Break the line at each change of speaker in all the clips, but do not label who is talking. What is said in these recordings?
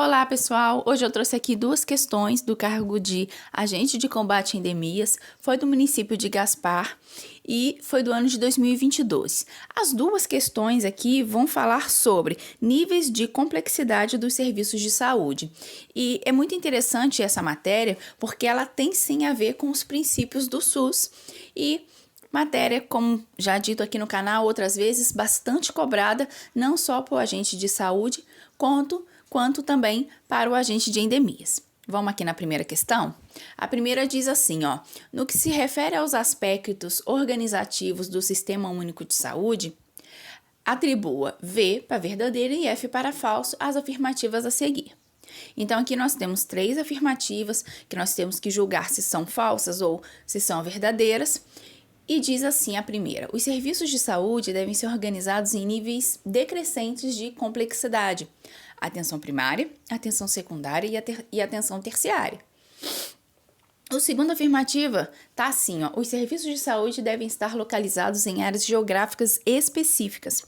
Olá, pessoal! Hoje eu trouxe aqui duas questões do cargo de agente de combate a endemias. Foi do município de Gaspar e foi do ano de 2022. As duas questões aqui vão falar sobre níveis de complexidade dos serviços de saúde. E é muito interessante essa matéria porque ela tem sim a ver com os princípios do SUS e matéria, como já dito aqui no canal outras vezes, bastante cobrada, não só para o agente de saúde, quanto também para o agente de endemias. Vamos aqui na primeira questão? A primeira diz assim, ó: no que se refere aos aspectos organizativos do Sistema Único de Saúde, atribua V para verdadeiro e F para falso as afirmativas a seguir. Então, aqui nós temos três afirmativas que nós temos que julgar se são falsas ou se são verdadeiras. E diz assim a primeira: os serviços de saúde devem ser organizados em níveis decrescentes de complexidade. Atenção primária, atenção secundária e atenção terciária. A segunda afirmativa está assim, ó: os serviços de saúde devem estar localizados em áreas geográficas específicas,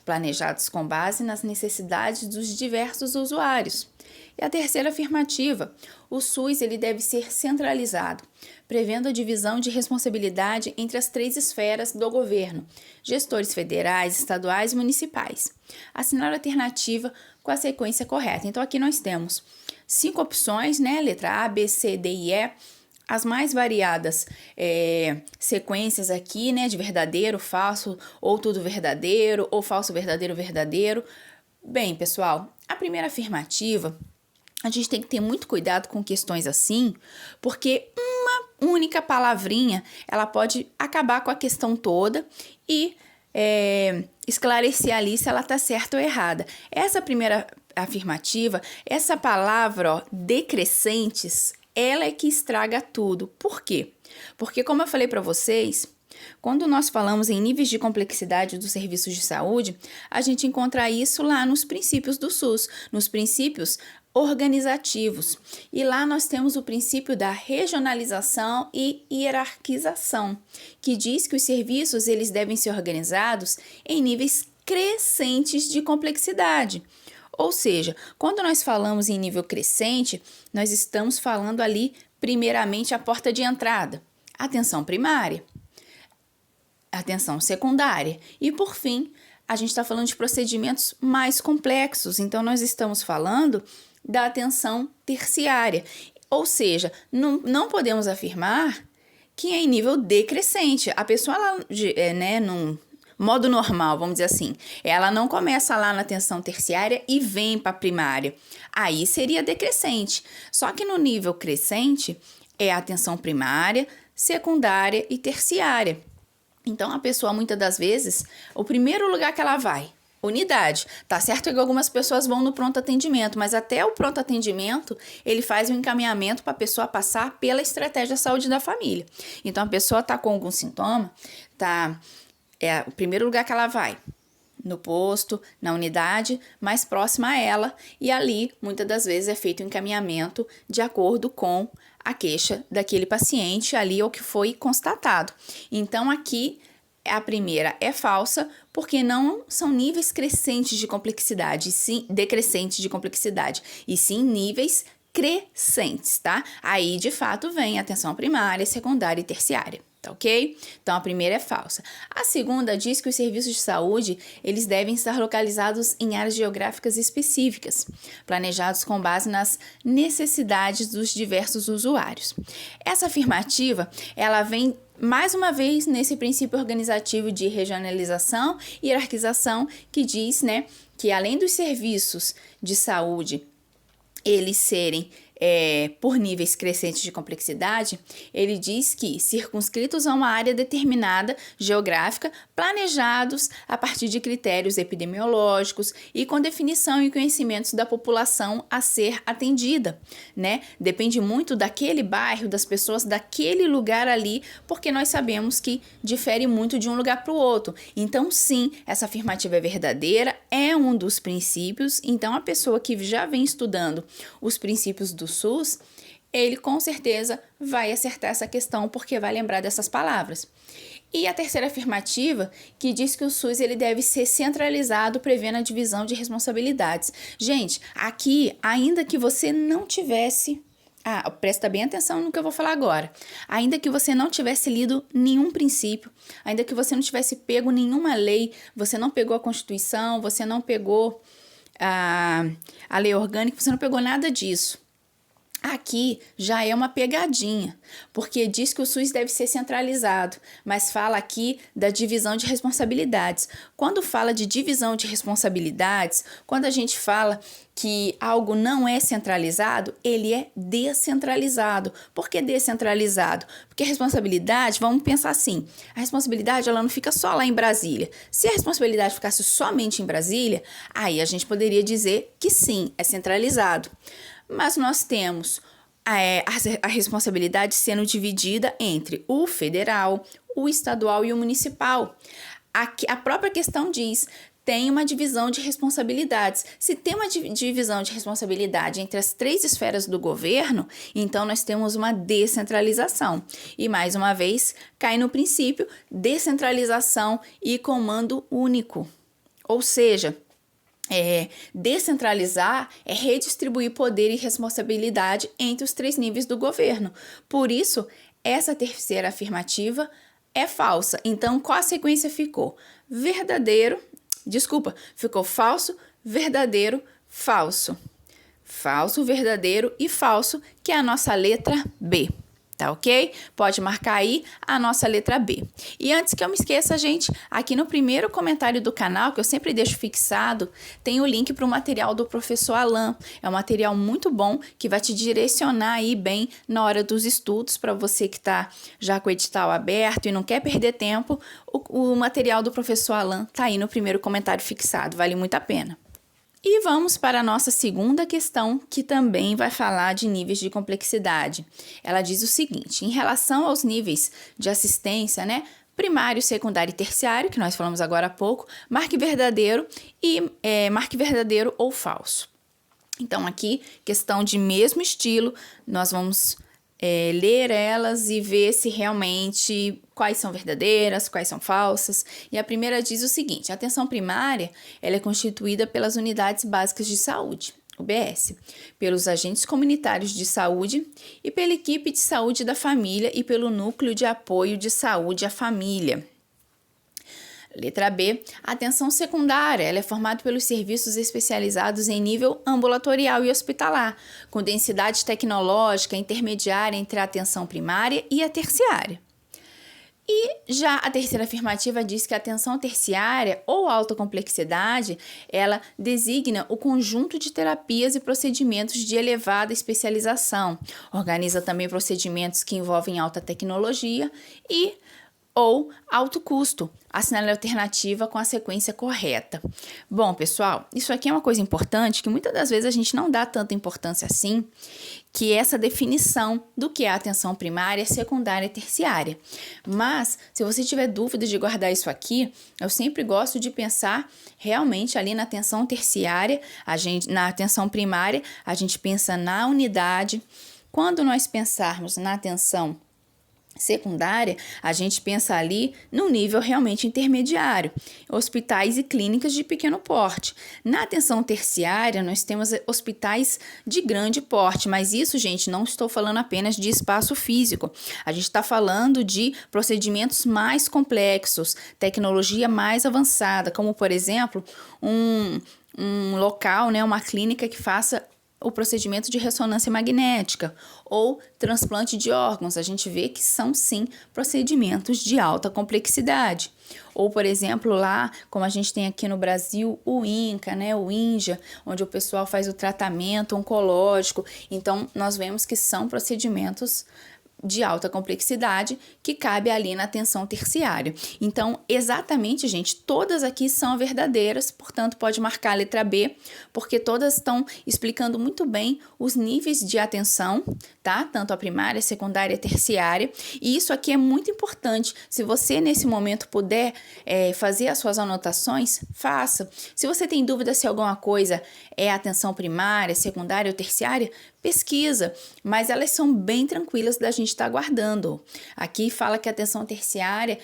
planejados com base nas necessidades dos diversos usuários. E a terceira afirmativa: o SUS ele deve ser centralizado, prevendo a divisão de responsabilidade entre as três esferas do governo, gestores federais, estaduais e municipais. Assinar a alternativa com a sequência correta. Então, aqui nós temos 5 opções, né? Letra A, B, C, D e E. As mais variadas sequências aqui, né? De verdadeiro, falso, ou tudo verdadeiro, ou falso, verdadeiro, verdadeiro. Bem, pessoal, a primeira afirmativa, a gente tem que ter muito cuidado com questões assim, porque uma única palavrinha, ela pode acabar com a questão toda e esclarecer ali se ela está certa ou errada. Essa primeira afirmativa, essa palavra, ó, decrescentes, ela é que estraga tudo. Por quê? Porque, como eu falei para vocês, quando nós falamos em níveis de complexidade dos serviços de saúde, a gente encontra isso lá nos princípios do SUS, nos princípios organizativos. E lá nós temos o princípio da regionalização e hierarquização, que diz que os serviços eles devem ser organizados em níveis crescentes de complexidade. Ou seja, quando nós falamos em nível crescente, nós estamos falando ali, primeiramente, a porta de entrada, atenção primária, atenção secundária e, por fim, a gente está falando de procedimentos mais complexos. Então, nós estamos falando da atenção terciária. Ou seja, não podemos afirmar que é em nível decrescente. A pessoa, num modo normal, vamos dizer assim, ela não começa lá na atenção terciária e vem para a primária. Aí seria decrescente. Só que no nível crescente é a atenção primária, secundária e terciária. Então, a pessoa, muitas das vezes, o primeiro lugar que ela vai, unidade. Tá certo que algumas pessoas vão no pronto atendimento, mas até o pronto atendimento, ele faz um encaminhamento para a pessoa passar pela estratégia de saúde da família. Então, a pessoa tá com algum sintoma, é o primeiro lugar que ela vai, no posto, na unidade mais próxima a ela, e ali, muitas das vezes, é feito um encaminhamento de acordo com a queixa daquele paciente ali ou que foi constatado. Então, aqui, a primeira é falsa, porque não são níveis crescentes de complexidade, sim, decrescentes de complexidade, e sim níveis crescentes, tá? Aí, de fato, vem atenção primária, secundária e terciária. Tá ok? Então, a primeira é falsa. A segunda diz que os serviços de saúde, eles devem estar localizados em áreas geográficas específicas, planejados com base nas necessidades dos diversos usuários. Essa afirmativa, ela vem mais uma vez nesse princípio organizativo de regionalização e hierarquização que diz, né, que além dos serviços de saúde eles serem por níveis crescentes de complexidade, ele diz que circunscritos a uma área determinada geográfica, planejados a partir de critérios epidemiológicos e com definição e conhecimentos da população a ser atendida, né? Depende muito daquele bairro, das pessoas daquele lugar ali, porque nós sabemos que difere muito de um lugar para o outro. Então, sim, essa afirmativa é verdadeira, é um dos princípios. Então, a pessoa que já vem estudando os princípios do SUS, ele com certeza vai acertar essa questão porque vai lembrar dessas palavras. E a terceira afirmativa, que diz que o SUS ele deve ser centralizado, prevendo a divisão de responsabilidades. Gente, aqui, ainda que você não tivesse... presta bem atenção no que eu vou falar agora. Ainda que você não tivesse lido nenhum princípio, ainda que você não tivesse pego nenhuma lei, você não pegou a Constituição, você não pegou a lei orgânica, você não pegou nada disso. Aqui já é uma pegadinha, porque diz que o SUS deve ser centralizado, mas fala aqui da divisão de responsabilidades. Quando fala de divisão de responsabilidades, quando a gente fala que algo não é centralizado, ele é descentralizado. Por que descentralizado? Porque a responsabilidade, vamos pensar assim, a responsabilidade ela não fica só lá em Brasília. Se a responsabilidade ficasse somente em Brasília, aí a gente poderia dizer que sim, é centralizado. Mas nós temos a responsabilidade sendo dividida entre o federal, o estadual e o municipal. A própria questão diz, tem uma divisão de responsabilidades. Se tem uma divisão de responsabilidade entre as 3 esferas do governo, então nós temos uma descentralização. E mais uma vez, cai no princípio descentralização e comando único. Ou seja, descentralizar é redistribuir poder e responsabilidade entre os 3 níveis do governo. Por isso, essa terceira afirmativa é falsa. Então, qual a sequência ficou? Ficou falso, verdadeiro, falso. Falso, verdadeiro e falso, que é a nossa letra B. Tá ok? Pode marcar aí a nossa letra B. E antes que eu me esqueça, gente, aqui no primeiro comentário do canal, que eu sempre deixo fixado, tem o link para o material do professor Alan. É um material muito bom que vai te direcionar aí bem na hora dos estudos, para você que está já com o edital aberto e não quer perder tempo, o material do professor Alan tá aí no primeiro comentário fixado, vale muito a pena. E vamos para a nossa segunda questão, que também vai falar de níveis de complexidade. Ela diz o seguinte, em relação aos níveis de assistência, primário, secundário e terciário, que nós falamos agora há pouco, marque verdadeiro ou falso. Então, aqui, questão de mesmo estilo, nós vamos ler elas e ver se realmente quais são verdadeiras, quais são falsas. E a primeira diz o seguinte, a atenção primária ela é constituída pelas unidades básicas de saúde, UBS, pelos agentes comunitários de saúde e pela equipe de saúde da família e pelo núcleo de apoio de saúde à família. Letra B, a atenção secundária, ela é formada pelos serviços especializados em nível ambulatorial e hospitalar, com densidade tecnológica intermediária entre a atenção primária e a terciária. E já a terceira afirmativa diz que a atenção terciária ou alta complexidade, ela designa o conjunto de terapias e procedimentos de elevada especialização, organiza também procedimentos que envolvem alta tecnologia ou alto custo, assinale a alternativa com a sequência correta. Bom, pessoal, isso aqui é uma coisa importante que muitas das vezes a gente não dá tanta importância assim, que é essa definição do que é a atenção primária, secundária e terciária. Mas, se você tiver dúvida de guardar isso aqui, eu sempre gosto de pensar realmente ali na atenção terciária, na atenção primária, a gente pensa na unidade. Quando nós pensarmos na atenção secundária, a gente pensa ali num nível realmente intermediário, hospitais e clínicas de pequeno porte. Na atenção terciária, nós temos hospitais de grande porte, mas isso, gente, não estou falando apenas de espaço físico. A gente está falando de procedimentos mais complexos, tecnologia mais avançada, como, por exemplo, um local, uma clínica que faça o procedimento de ressonância magnética ou transplante de órgãos. A gente vê que são, sim, procedimentos de alta complexidade. Ou, por exemplo, lá, como a gente tem aqui no Brasil, o INCA, o INJA, onde o pessoal faz o tratamento oncológico. Então, nós vemos que são procedimentos de alta complexidade que cabe ali na atenção terciária. Então, exatamente, gente, todas aqui são verdadeiras, portanto, pode marcar a letra B, porque todas estão explicando muito bem os níveis de atenção, tá? Tanto a primária, secundária e terciária. E isso aqui é muito importante. Se você, nesse momento, puder fazer as suas anotações, faça. Se você tem dúvida se alguma coisa é atenção primária, secundária ou terciária, pesquisa, mas elas são bem tranquilas da gente gente está aguardando. Aqui fala que a atenção terciária,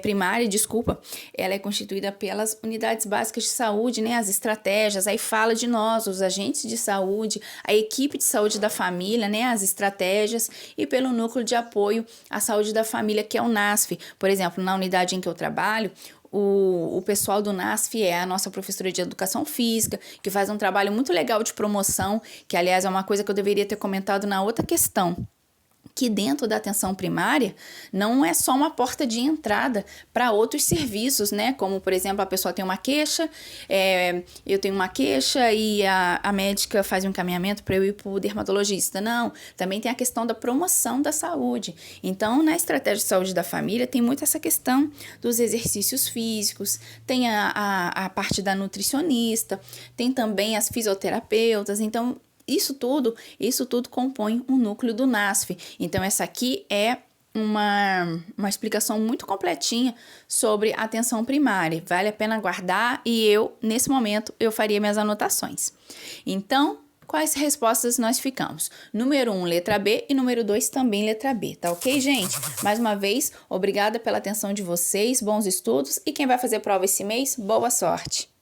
primária, desculpa, ela é constituída pelas unidades básicas de saúde, né, as estratégias, aí fala de nós, os agentes de saúde, a equipe de saúde da família, né, as estratégias, e pelo núcleo de apoio à saúde da família, que é o NASF. Por exemplo, na unidade em que eu trabalho, o pessoal do NASF é a nossa professora de educação física, que faz um trabalho muito legal de promoção, que aliás é uma coisa que eu deveria ter comentado na outra questão, que dentro da atenção primária não é só uma porta de entrada para outros serviços, né? Como, por exemplo, a pessoa tem uma queixa, eu tenho uma queixa e a médica faz um encaminhamento para eu ir para o dermatologista. Não, também tem a questão da promoção da saúde. Então, na estratégia de saúde da família, tem muito essa questão dos exercícios físicos, tem a parte da nutricionista, tem também as fisioterapeutas. Então, isso tudo compõe um núcleo do NASF. Então, essa aqui é uma explicação muito completinha sobre a atenção primária. Vale a pena guardar e nesse momento, eu faria minhas anotações. Então, quais respostas nós ficamos? Número 1, letra B, e número 2, também letra B, tá ok, gente? Mais uma vez, obrigada pela atenção de vocês, bons estudos, e quem vai fazer prova esse mês, boa sorte!